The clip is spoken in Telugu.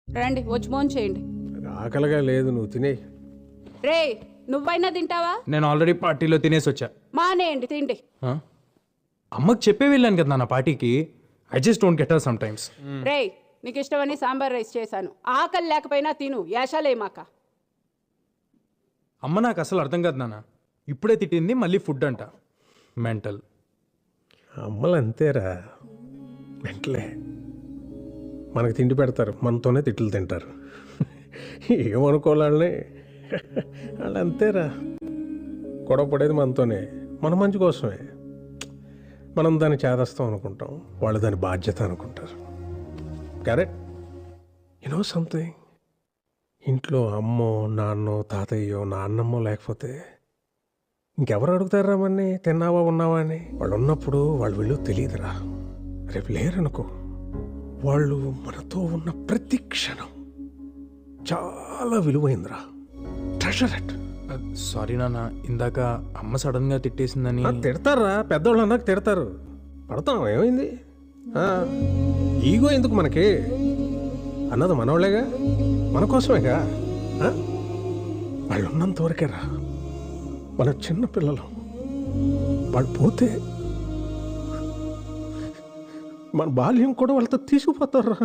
రండి వచ్చి ఫోన్ చేయండి. ఆకలిగా లేదు, నువ్వు తినే. రే నువ్వైనా తింటావా? నేను ఆల్రెడీ పార్టీలో తినేసి వచ్చా. మానేయండి తిండి. ఆ? అమ్మకి చెప్పే వెళ్ళాను కదా నా పార్టీకి. I just don't get her sometimes. రే నీకు ఇష్టమని సాంబార్ రైస్ చేశాను. ఆకలి లేకపోయినా తిను, యాషాలేమాక. అమ్మ నాకు అసలు అర్థం కాదు నాన్న. ఇప్పుడే తిట్టింది, మళ్ళీ ఫుడ్ అంట. మెంటల్. అమ్మలు అంతేరా, వెంటలే మనకు తిండి పెడతారు, మనతోనే తిట్లు తింటారు. ఏమనుకోవాలని వాళ్ళు అంతేరా. గొడవ పడేది మనతోనే, మన మంచి కోసమే. మనం దాన్ని చేదస్తాం అనుకుంటాం, వాళ్ళు దాని బాధ్యత అనుకుంటారు. కరెక్ట్. యూనో సంథింగ్, ఇంట్లో అమ్మో నాన్నో తాతయ్యో నాన్నమ్మో లేకపోతే ఇంకెవరు అడుగుతారా మన్ని తిన్నావా ఉన్నావా అని? వాళ్ళు ఉన్నప్పుడు వాళ్ళు వీళ్ళు తెలియదురా. రేపు లేరనుకో, వాళ్ళు మనతో ఉన్న ప్రతి క్షణం చాలా విలువైందిరా. Treasure it. సారీ నాన్న, ఇందాక అమ్మ సడన్ గా తిట్టేసిందని. తిడతారా, పెద్దవాళ్ళు అన్నాక తిడతారు, పడతాం. ఏమైంది? ఈగో ఎందుకు మనకి? అన్నది మనవాళ్ళేగా, మన కోసమేగా. వాళ్ళు ఉన్నంత వరకేరా మన చిన్న పిల్లలు. వాళ్ళు పోతే మన బాల్యం కూడా వాళ్ళతో తీసుకుపోతారా.